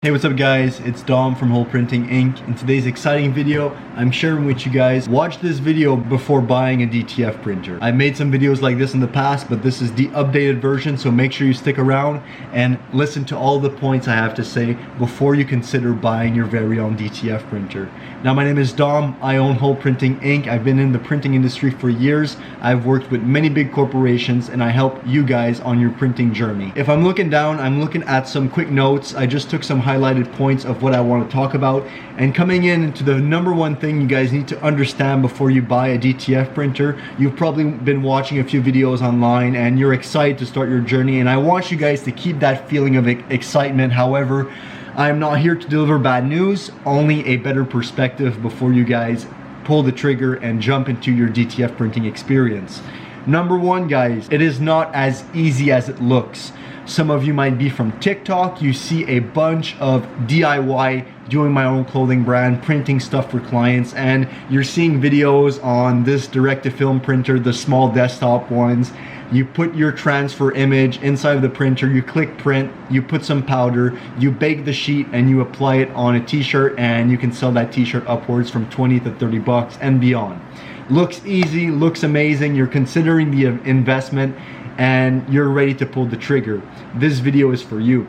Hey, what's up guys? It's Dom from Hole Printing Inc. In today's exciting video, I'm sharing with you guys, watch this video before buying a DTF printer. I've made some videos like this in the past, but this is the updated version, so make sure you stick around and listen to all the points I have to say before you consider buying your very own DTF printer. Now, my name is Dom. I own Hole Printing Inc. I've been in the printing industry for years. I've worked with many big corporations and I help you guys on your printing journey. If I'm looking down, I'm looking at some quick notes. I just took some highlighted points of what I want to talk about, and coming into the number one thing you guys need to understand before you buy a DTF printer. You've probably been watching a few videos online and you're excited to start your journey, and I want you guys to keep that feeling of excitement. However, I'm not here to deliver bad news, only a better perspective before you guys pull the trigger and jump into your DTF printing experience. Number one, guys, it is not as easy as it looks. Some of you might be from TikTok. You see a bunch of DIY, doing my own clothing brand, printing stuff for clients, and you're seeing videos on this direct-to-film printer, the small desktop ones. You put your transfer image inside of the printer, you click print, you put some powder, you bake the sheet, and you apply it on a t-shirt, and you can sell that t-shirt upwards from 20 to 30 bucks and beyond. Looks easy, looks amazing, you're considering the investment, and you're ready to pull the trigger. This video is for you.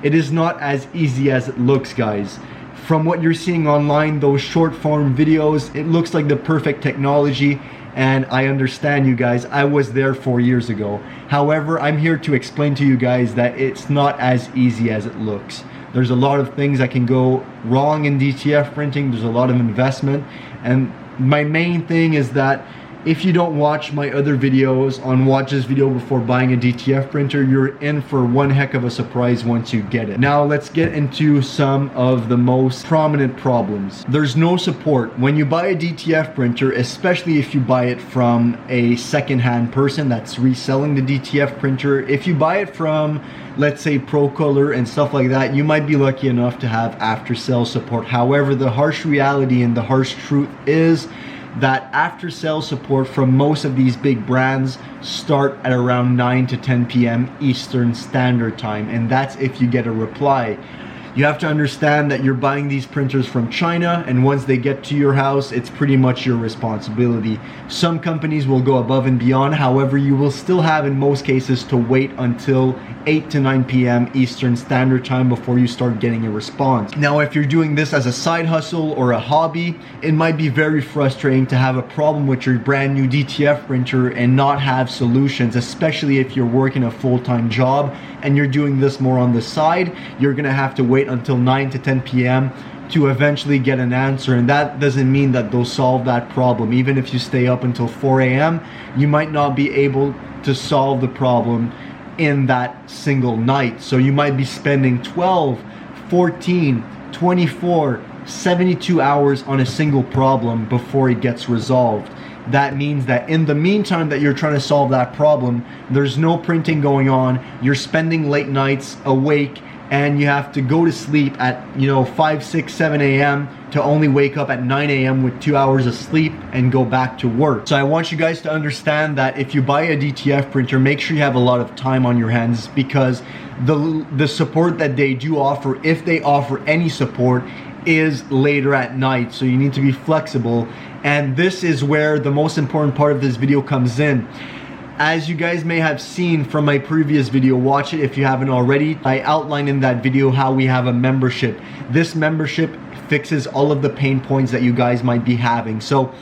It is not as easy as it looks, guys. From what you're seeing online, those short form videos, it looks like the perfect technology, and I understand you guys. I was there 4 years ago. However, I'm here to explain to you guys that it's not as easy as it looks. There's a lot of things that can go wrong in DTF printing. There's a lot of investment, and my main thing is that if you don't watch my other videos on watch this video before buying a DTF printer, you're in for one heck of a surprise once you get it. Now let's get into some of the most prominent problems. There's no support. When you buy a DTF printer, especially if you buy it from a second-hand person that's reselling the DTF printer, if you buy it from, let's say, ProColor and stuff like that, you might be lucky enough to have after-sales support. However, the harsh reality and the harsh truth is that after sales support from most of these big brands start at around 9 to 10 p.m. Eastern Standard Time, and that's if you get a reply. You have to understand that you're buying these printers from China, and once they get to your house, it's pretty much your responsibility. Some companies will go above and beyond. However, you will still have, in most cases, to wait until 8 to 9 p.m. Eastern Standard Time before you start getting a response. Now, if you're doing this as a side hustle or a hobby, it might be very frustrating to have a problem with your brand new DTF printer and not have solutions, especially if you're working a full-time job and you're doing this more on the side. You're gonna have to wait until 9 to 10 p.m. to eventually get an answer, and that doesn't mean that they'll solve that problem. Even if you stay up until 4 a.m., you might not be able to solve the problem in that single night. So you might be spending 12, 14, 24, 72 hours on a single problem before it gets resolved. That means that in the meantime that you're trying to solve that problem, there's no printing going on, you're spending late nights awake, and you have to go to sleep at 5, 6, 7 a.m. to only wake up at 9 a.m. with 2 hours of sleep and go back to work. So I want you guys to understand that if you buy a DTF printer, make sure you have a lot of time on your hands, because the support that they do offer, if they offer any support, is later at night. So you need to be flexible, and this is where the most important part of this video comes in. As you guys may have seen from my previous video, watch it if you haven't already. I outlined in that video how we have a membership. This membership fixes all of the pain points that you guys might be having. So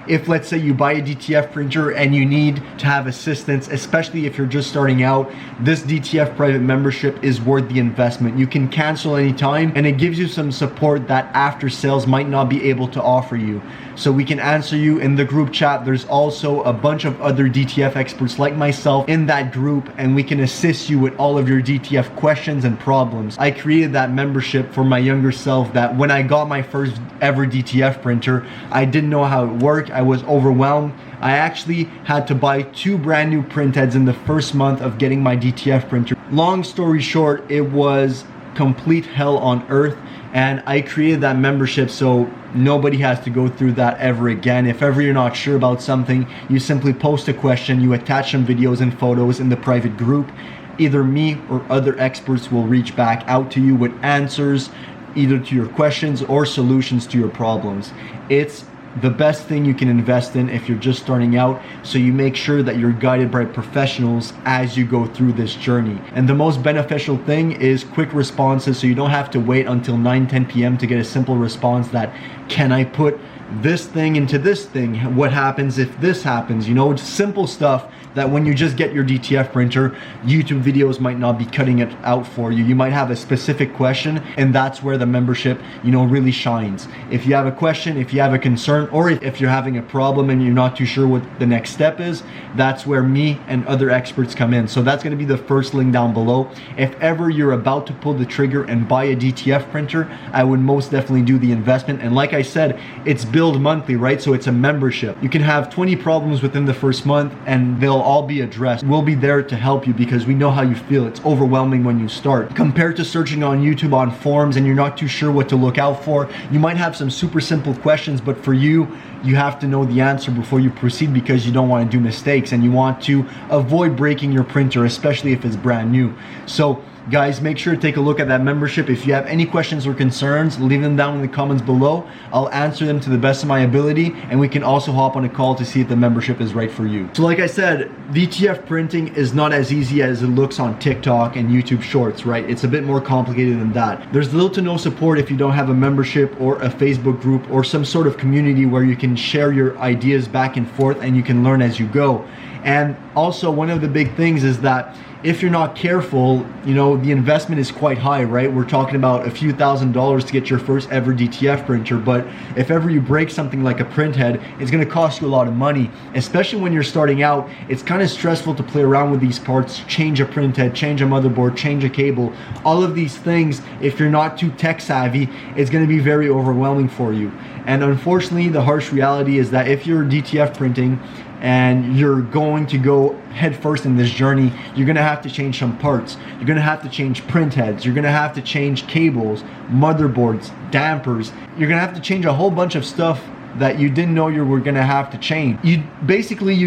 if, let's say, you buy a DTF printer and you need to have assistance, especially if you're just starting out, this DTF private membership is worth the investment. You can cancel anytime, and it gives you some support that after sales might not be able to offer you. So we can answer you in the group chat. There's also a bunch of other DTF experts like myself in that group, and we can assist you with all of your DTF questions and problems. I created that membership for my younger self, that when I got my first ever DTF printer, I didn't know how it worked. I was overwhelmed. I actually had to buy 2 brand new print heads in the first month of getting my DTF printer. Long story short, it was complete hell on earth, and I created that membership so nobody has to go through that ever again. If ever you're not sure about something, you simply post a question, you attach some videos and photos in the private group, either me or other experts will reach back out to you with answers either to your questions or solutions to your problems. It's the best thing you can invest in if you're just starting out, so you make sure that you're guided by professionals as you go through this journey. And the most beneficial thing is quick responses, so you don't have to wait until 9-10 p.m. to get a simple response that, can I put this thing into this thing? What happens if this happens? You know, it's simple stuff that when you just get your DTF printer, YouTube videos might not be cutting it out for you. You might have a specific question, and that's where the membership, you know, really shines. If you have a question, if you have a concern, or if you're having a problem and you're not too sure what the next step is, that's where me and other experts come in. So that's gonna be the first link down below. If ever you're about to pull the trigger and buy a DTF printer, I would most definitely do the investment. And like I said, it's billed monthly, right? So it's a membership. You can have 20 problems within the first month and they'll all be addressed. We'll be there to help you because we know how you feel. It's overwhelming when you start. Compared to searching on YouTube on forums and you're not too sure what to look out for, you might have some super simple questions, but for you, you have to know the answer before you proceed because you don't want to do mistakes and you want to avoid breaking your printer, especially if it's brand new. So guys, make sure to take a look at that membership. If you have any questions or concerns, leave them down in the comments below. I'll answer them to the best of my ability, and we can also hop on a call to see if the membership is right for you. So like I said, DTF printing is not as easy as it looks on TikTok and YouTube Shorts, right? It's a bit more complicated than that. There's little to no support if you don't have a membership or a Facebook group or some sort of community where you can share your ideas back and forth and you can learn as you go. And also, one of the big things is that if you're not careful, you know, the investment is quite high, right? We're talking about a few $1,000s to get your first ever DTF printer, but if ever you break something like a print head, it's gonna cost you a lot of money, especially when you're starting out. It's kind of stressful to play around with these parts, change a print head, change a motherboard, change a cable. All of these things, if you're not too tech savvy, it's gonna be very overwhelming for you. And unfortunately, the harsh reality is that if you're DTF printing and you're going to go head first in this journey, you're gonna have to change some parts. You're gonna have to change print heads. You're gonna have to change cables, motherboards, dampers. You're gonna have to change a whole bunch of stuff that you didn't know you were gonna have to change. You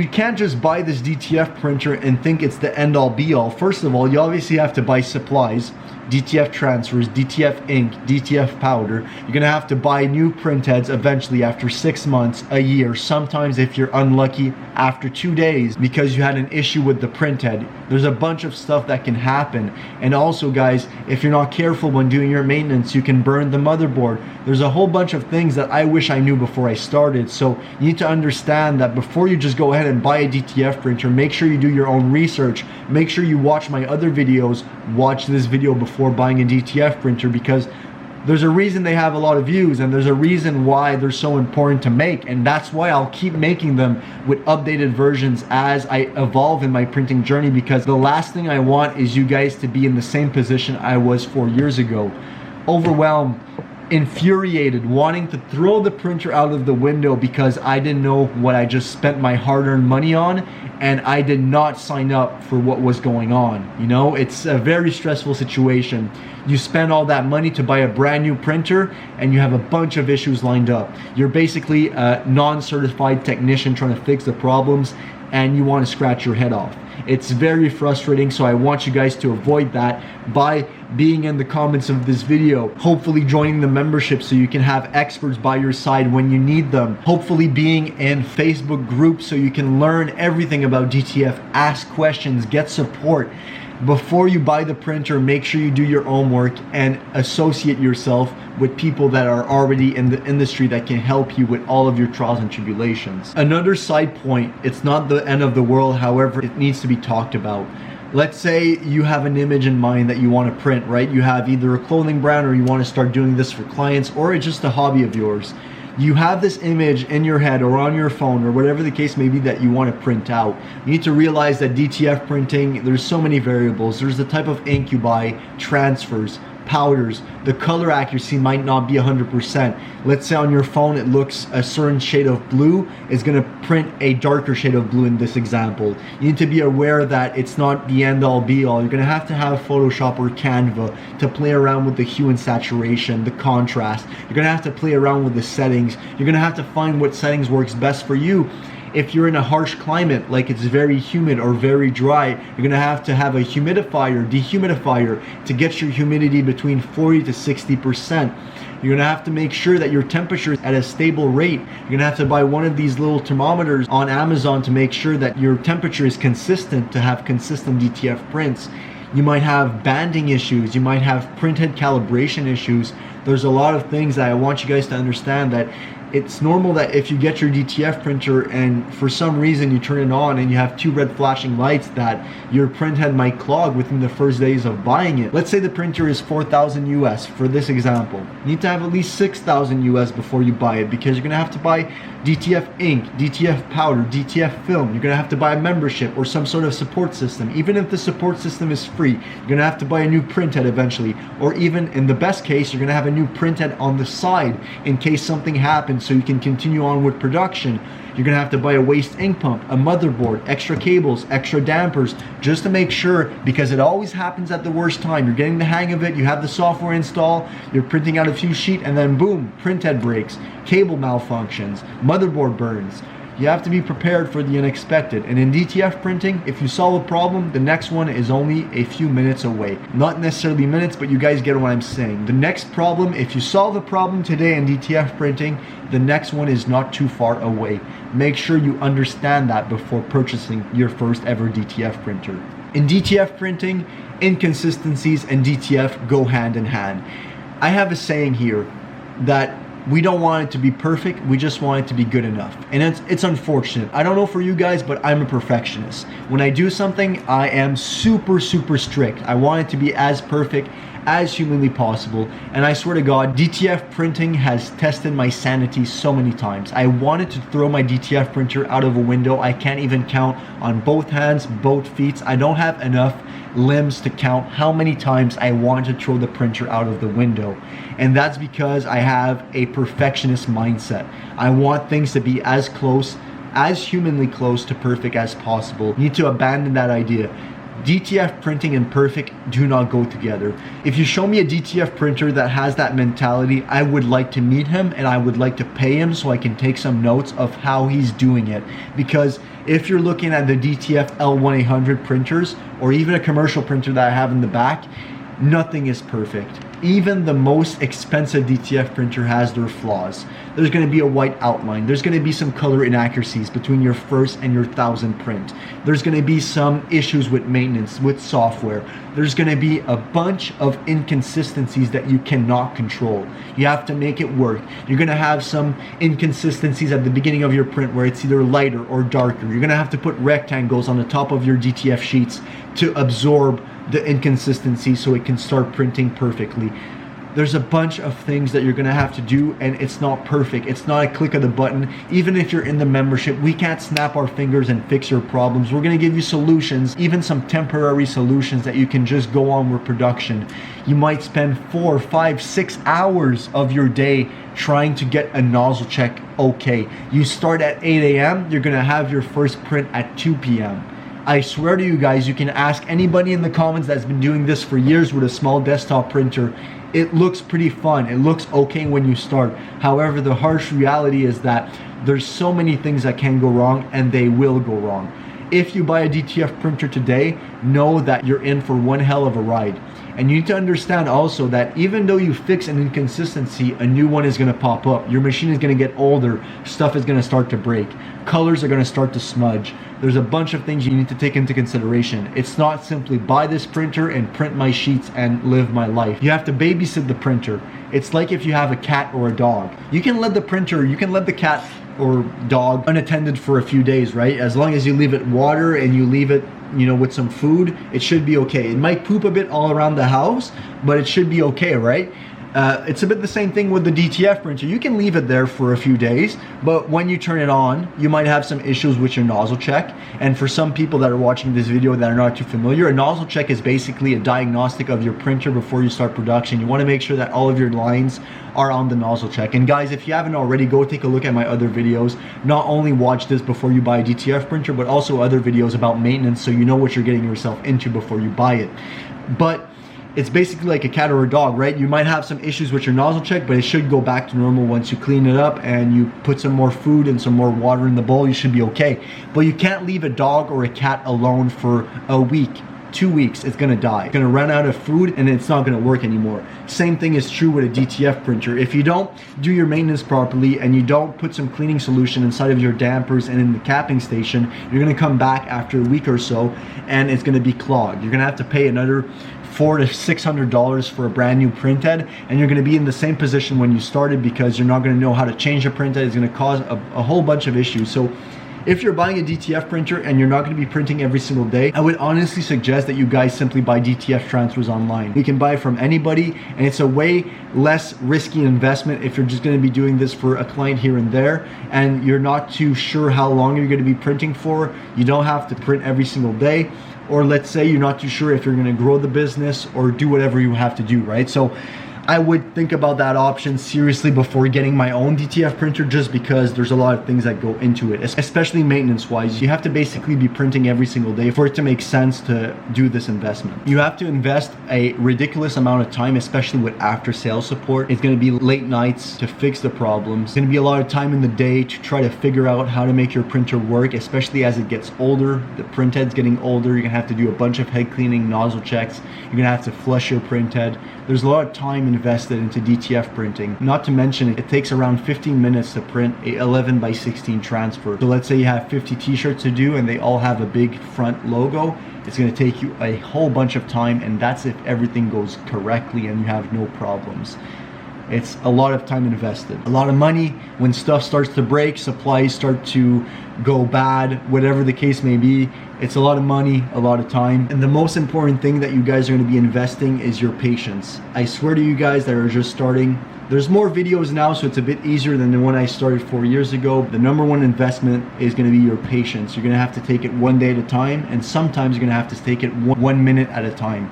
can't just buy this DTF printer and think it's the end all be all. First of all, you obviously have to buy supplies, DTF transfers, DTF ink, DTF powder. You're gonna have to buy new print heads eventually after 6 months, a year, sometimes if you're unlucky after 2 days because you had an issue with the print head. There's a bunch of stuff that can happen. And also guys, if you're not careful when doing your maintenance, you can burn the motherboard. There's a whole bunch of things that I wish I knew before I started. So you need to understand that before you just go ahead and buy a DTF printer, make sure you do your own research. Make sure you watch my other videos, watch this video before buying a DTF printer, because there's a reason they have a lot of views and there's a reason why they're so important to make, and that's why I'll keep making them with updated versions as I evolve in my printing journey, because the last thing I want is you guys to be in the same position I was 4 years ago. Overwhelmed, infuriated, wanting to throw the printer out of the window because I didn't know what I just spent my hard-earned money on and I did not sign up for what was going on. You know, it's a very stressful situation. You spend all that money to buy a brand new printer and you have a bunch of issues lined up. You're basically a non-certified technician trying to fix the problems and you want to scratch your head off. It's very frustrating, so I want you guys to avoid that by being in the comments of this video, hopefully joining the membership so you can have experts by your side when you need them, hopefully being in Facebook groups so you can learn everything about DTF, ask questions, get support. Before you buy the printer, make sure you do your own work and associate yourself with people that are already in the industry that can help you with all of your trials and tribulations. Another side point, it's not the end of the world, however, it needs to be talked about. Let's say you have an image in mind that you want to print, right? You have either a clothing brand or you want to start doing this for clients, or it's just a hobby of yours. You have this image in your head or on your phone or whatever the case may be that you want to print out. You need to realize that DTF printing, there's so many variables. There's the type of ink you buy, transfers, powders, the color accuracy might not be 100%. Let's say on your phone it looks a certain shade of blue, it's going to print a darker shade of blue in this example. You need to be aware that it's not the end all be all. You're going to have Photoshop or Canva to play around with the hue and saturation, the contrast. You're going to have to play around with the settings. You're going to have to find what settings works best for you. If you're in a harsh climate, like it's very humid or very dry, you're gonna have to have a humidifier, dehumidifier to get your humidity between 40 to 60%. You're gonna have to make sure that your temperature is at a stable rate. You're gonna have to buy one of these little thermometers on Amazon to make sure that your temperature is consistent, to have consistent DTF prints. You might have banding issues, you might have printhead calibration issues. There's a lot of things that I want you guys to understand, that it's normal that if you get your DTF printer and for some reason you turn it on and you have 2 red flashing lights, that your printhead might clog within the first days of buying it. Let's say the printer is 4,000 US for this example. You need to have at least 6,000 US before you buy it, because you're gonna have to buy DTF ink, DTF powder, DTF film. You're gonna have to buy a membership or some sort of support system. Even if the support system is free, you're gonna have to buy a new printhead eventually, or even in the best case, you're gonna have a new printhead on the side in case something happens, so you can continue on with production. You're gonna have to buy a waste ink pump, a motherboard, extra cables, extra dampers, just to make sure, because it always happens at the worst time. You're getting the hang of it, you have the software installed, you're printing out a few sheets, and then boom, printhead breaks, cable malfunctions, motherboard burns. You have to be prepared for the unexpected. And in DTF printing, if you solve a problem, the next one is only a few minutes away. Not necessarily minutes, but you guys get what I'm saying. The next problem, if you solve a problem today in DTF printing, the next one is not too far away. Make sure you understand that before purchasing your first ever DTF printer. In DTF printing, inconsistencies and DTF go hand in hand. I have a saying here that we don't want it to be perfect, we just want it to be good enough. And it's unfortunate. I don't know for you guys, but I'm a perfectionist. When I do something, I am super strict. I want it to be as perfect as humanly possible. And I swear to God, DTF printing has tested my sanity so many times. I wanted to throw my DTF printer out of a window. I can't even count on both hands, both feet. I don't have enough limbs to count how many times I want to throw the printer out of the window. And that's because I have a perfectionist mindset. I want things to be as close, as humanly close to perfect as possible. You need to abandon that idea. DTF printing and perfect do not go together. If you show me a DTF printer that has that mentality, I would like to meet him and I would like to pay him so I can take some notes of how he's doing it. Because if you're looking at the DTF L1800 printers, or even a commercial printer that I have in the back, nothing is perfect. Even the most expensive DTF printer has their flaws. There's going to be a white outline. There's going to be some color inaccuracies between your first and your 1000 print. There's going to be some issues with maintenance, with software. There's going to be a bunch of inconsistencies that you cannot control. You have to make it work. You're going to have some inconsistencies at the beginning of your print where it's either lighter or darker. You're going to have to put rectangles on the top of your DTF sheets to absorb the inconsistency so it can start printing perfectly. There's a bunch of things that you're gonna have to do, and it's not perfect. It's not a click of the button. Even if you're in the membership, we can't snap our fingers and fix your problems. We're gonna give you solutions, even some temporary solutions that you can just go on with production. You might spend 4, 5, 6 hours of your day trying to get a nozzle check okay. You start at 8 a.m., you're gonna have your first print at 2 p.m. I swear to you guys, you can ask anybody in the comments that's been doing this for years with a small desktop printer. It looks pretty fun. It looks okay when you start. However, the harsh reality is that there's so many things that can go wrong, and they will go wrong. If you buy a DTF printer today, know that you're in for one hell of a ride. And you need to understand also that even though you fix an inconsistency, a new one is going to pop up. Your machine is going to get older. Stuff is going to start to break. Colors are going to start to smudge. There's a bunch of things you need to take into consideration. It's not simply buy this printer and print my sheets and live my life. You have to babysit the printer. It's like if you have a cat or a dog. You can let the cat or dog unattended for a few days, right? As long as you leave it water and you leave it, with some food, it should be okay. It might poop a bit all around the house, but it should be okay, right? It's a bit the same thing with the DTF printer. You can leave it there for a few days, but when you turn it on, you might have some issues with your nozzle check. And for some people that are watching this video that are not too familiar, a nozzle check is basically a diagnostic of your printer before you start production. You want to make sure that all of your lines are on the nozzle check. And guys, if you haven't already, go take a look at my other videos. Not only watch this before you buy a DTF printer, but also other videos about maintenance so you know what you're getting yourself into before you buy it. But it's basically like a cat or a dog, right? You might have some issues with your nozzle check, but it should go back to normal once you clean it up and you put some more food and some more water in the bowl. You should be okay. But you can't leave a dog or a cat alone for a week, 2 weeks. It's gonna die. It's gonna run out of food and it's not gonna work anymore. Same thing is true with a DTF printer. If you don't do your maintenance properly and you don't put some cleaning solution inside of your dampers and in the capping station, you're gonna come back after a week or so and it's gonna be clogged. You're gonna have to pay another $400 to $600 for a brand new printhead, and you're going to be in the same position when you started because you're not going to know how to change a printhead. It's going to cause a whole bunch of issues. So if you're buying a DTF printer and you're not going to be printing every single day, I would honestly suggest that you guys simply buy DTF transfers online. You can buy from anybody, and it's a way less risky investment if you're just going to be doing this for a client here and there, and you're not too sure how long you're going to be printing for. You don't have to print every single day. Or let's say you're not too sure if you're gonna grow the business or do whatever you have to do, right? So I would think about that option seriously before getting my own DTF printer, just because there's a lot of things that go into it, especially maintenance wise. You have to basically be printing every single day for it to make sense to do this investment. You have to invest a ridiculous amount of time, especially with after sales support. It's gonna be late nights to fix the problems. It's gonna be a lot of time in the day to try to figure out how to make your printer work, especially as it gets older. The printhead's getting older. You're gonna have to do a bunch of head cleaning, nozzle checks. You're gonna have to flush your printhead. There's a lot of time invested into DTF printing. Not to mention, it takes around 15 minutes to print a 11x16 transfer. So let's say you have 50 t-shirts to do and they all have a big front logo. It's gonna take you a whole bunch of time, and that's if everything goes correctly and you have no problems. It's a lot of time invested, a lot of money. When stuff starts to break, supplies start to go bad, whatever the case may be, it's a lot of money, a lot of time. And the most important thing that you guys are going to be investing is your patience. I swear to you guys that are just starting, there's more videos now, so it's a bit easier than the one I started 4 years ago. The number one investment is going to be your patience. You're going to have to take it one day at a time, and sometimes you're going to have to take it one minute at a time.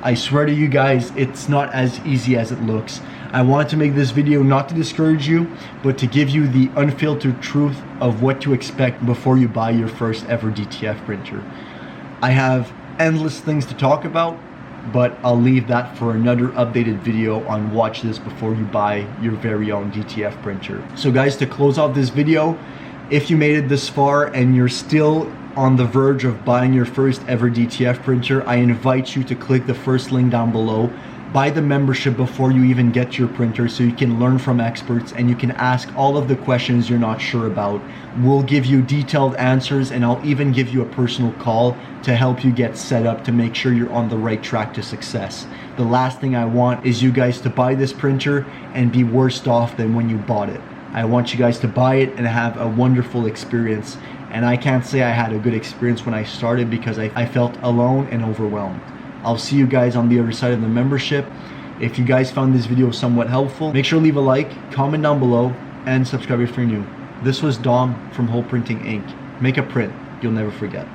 I swear to you guys, it's not as easy as it looks. I wanted to make this video not to discourage you, but to give you the unfiltered truth of what to expect before you buy your first ever DTF printer. I have endless things to talk about, but I'll leave that for another updated video on watch this before you buy your very own DTF printer. So guys, to close off this video, if you made it this far and you're still on the verge of buying your first ever DTF printer, I invite you to click the first link down below. Buy the membership before you even get your printer so you can learn from experts and you can ask all of the questions you're not sure about. We'll give you detailed answers, and I'll even give you a personal call to help you get set up to make sure you're on the right track to success. The last thing I want is you guys to buy this printer and be worse off than when you bought it. I want you guys to buy it and have a wonderful experience. And I can't say I had a good experience when I started because I felt alone and overwhelmed. I'll see you guys on the other side of the membership. If you guys found this video somewhat helpful, make sure to leave a like, comment down below, and subscribe if you're new. This was Dom from Whole Printing Inc. Make a print you'll never forget.